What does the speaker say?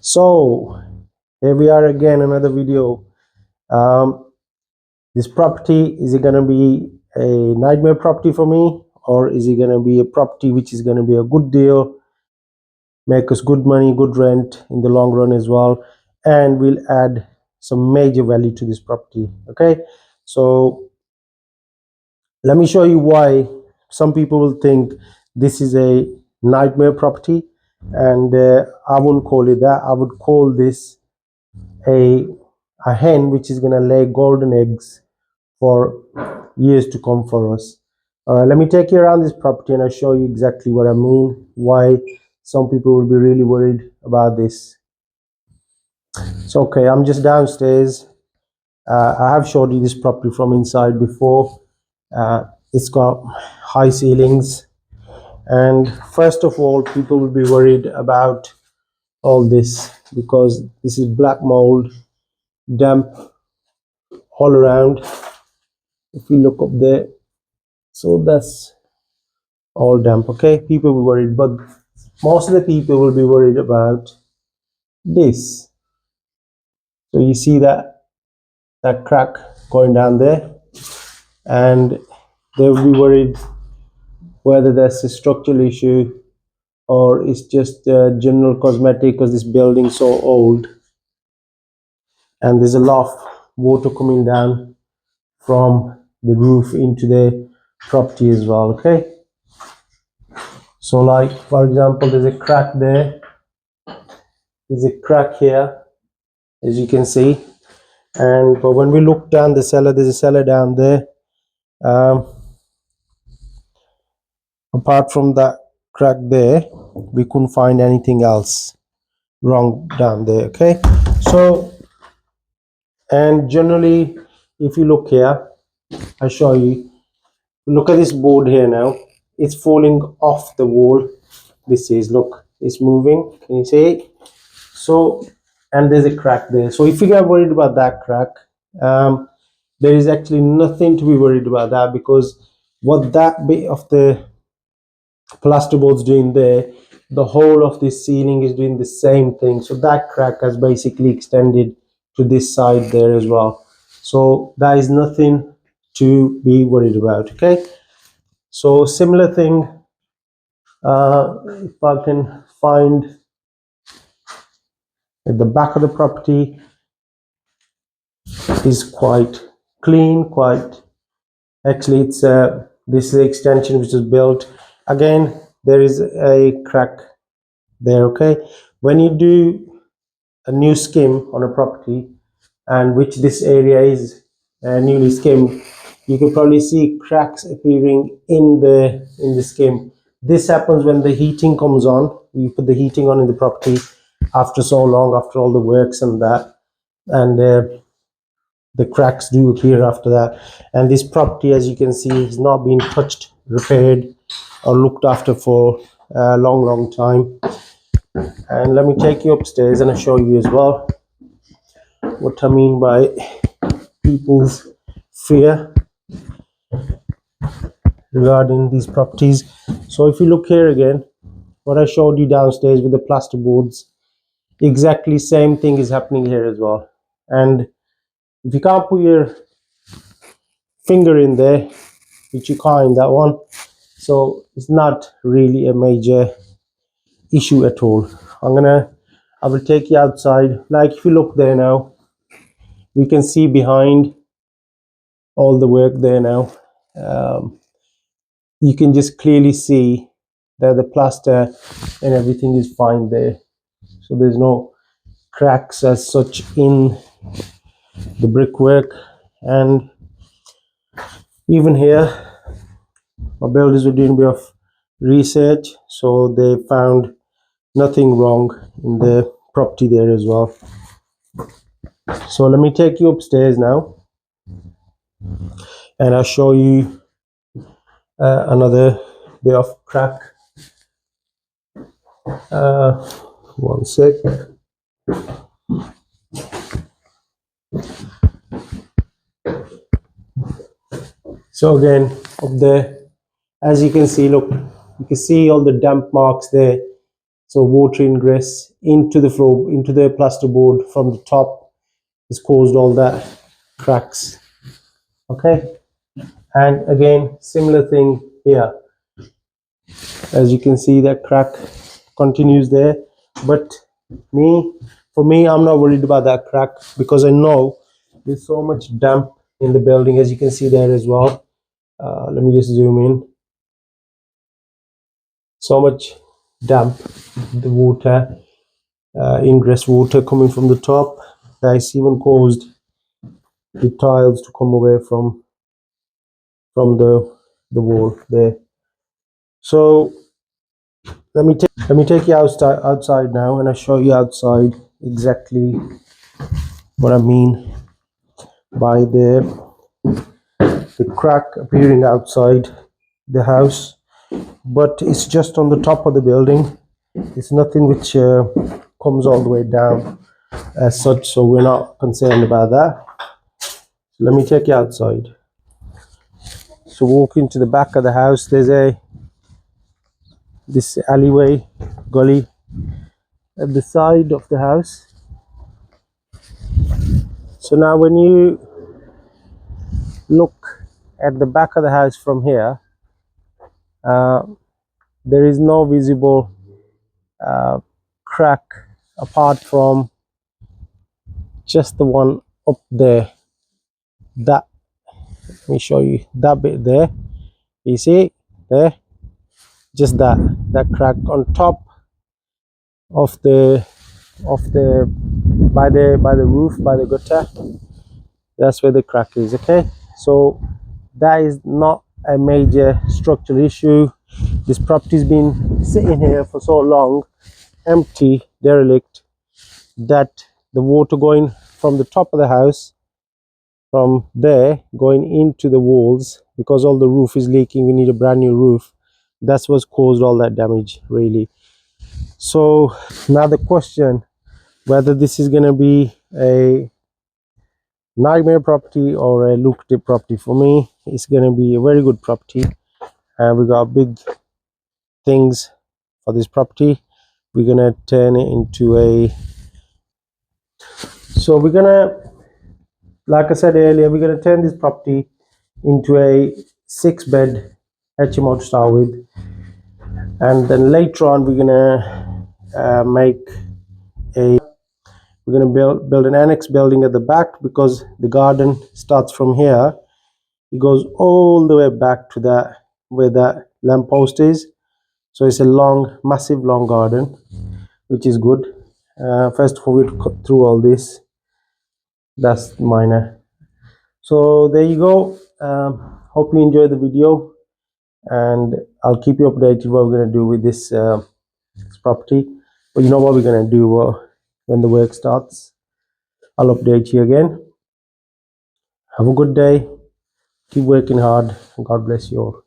So here we are again, another video. um, this property, is it going to be a nightmare property for me, or is it going to be a property which is going to be a good deal, make us good money, good rent in the long run as well, and will add some major value to this property? Okay, so let me show you why some people will think this is a nightmare property, and I wouldn't call it that. I would call this a a hen which is going to lay golden eggs for years to come for us. All right, let me take you around this property and I'll show you exactly what I mean, why some people will be really worried about this. So okay, I'm just downstairs. I have showed you this property from inside before. It's got high ceilings, and first of all, people will be worried about all this because this is black mold, damp all around. If you look up there, so that's all damp. Okay, people will be worried, but most of the people will be worried about this. So you see that crack going down there, and they will be worried whether that's a structural issue or it's just a general cosmetic because this building's so old and there's a lot of water coming down from the roof into the property as well. Okay, so like for example, there's a crack there, there's a crack here, as you can see. And but when we look down the cellar, there's a cellar down there. Apart from that crack there, we couldn't find anything else wrong down there. Okay, so and generally, if you look here, I show you, look at this board here now, it's falling off the wall. This is, look, it's moving, can you see it? So, and there's a crack there. So if you get worried about that crack, there is actually nothing to be worried about that, because what that bit of the plasterboard's doing there, the whole of this ceiling is doing the same thing. So that crack has basically extended to this side there as well. So that is nothing to be worried about. Okay, so similar thing, if I can find at the back of the property, is quite clean, quite, actually it's this is the extension which is built. Again, there is a crack there. Okay, when you do a new skim on a property, and which this area is newly skimmed, you can probably see cracks appearing in the skim. This happens when the heating comes on. You put the heating on in the property after so long, after all the works and that, and the cracks do appear after that. And this property, as you can see, has not been touched, repaired, or looked after for a long time. And let me take you upstairs and I'll show you as well what I mean by people's fear regarding these properties. So if you look here again, what I showed you downstairs with the plasterboards, exactly same thing is happening here as well. And if you can't put your finger in there, which you can't in that one, so it's not really a major issue at all. I will take you outside. Like if you look there now, we can see behind all the work there now. You can just clearly see that the plaster and everything is fine there. So there's no cracks as such in the brickwork. And even here, my builders were doing a bit of research, so they found nothing wrong in the property there as well. So let me take you upstairs now and I'll show you another bit of crack. One sec. So again, up there, as you can see, look, you can see all the damp marks there. So water ingress into the floor, into the plasterboard from the top, has caused all that cracks. Okay, and again similar thing here. As you can see, that crack continues there, but for me, I'm not worried about that crack because I know there's so much damp in the building, as you can see there as well. Let me just zoom in. So much damp, the water, ingress water coming from the top, that's even caused the tiles to come away from the wall there. So let me take you outside now, and I show you outside exactly what I mean by the crack appearing outside the house. But it's just on the top of the building. It's nothing which comes all the way down as such, so we're not concerned about that. So let me take you outside. So walk into the back of the house. There's this alleyway, gully at the side of the house. So now when you look at the back of the house from here, uh, there is no visible crack apart from just the one up there. That, let me show you that bit there. You see there, just that crack on top of the by the roof, by the gutter. That's where the crack is. Okay, so that is not a major structural issue. This property's been sitting here for so long, empty, derelict, that the water going from the top of the house, from there going into the walls, because all the roof is leaking, we need a brand new roof. That's what's caused all that damage, really. So now the question, whether this is going to be a nightmare property or a lucrative property, for me it's going to be a very good property, and we got big things for this property. We're going to turn it into we're going to, like I said earlier, we're going to turn this property into a 6-bed HMO to start with, and then later on we're going to make a we're going to build an annex building at the back, because the garden starts from here. It goes all the way back to that where that lamppost is. So it's a long, massive, long garden, which is good. First of all, we'll cut through all this. That's minor. So there you go. Hope you enjoyed the video, and I'll keep you updated what we're going to do with this property. But you know what we're going to do when the work starts. I'll update you again. Have a good day. Keep working hard, and God bless you all.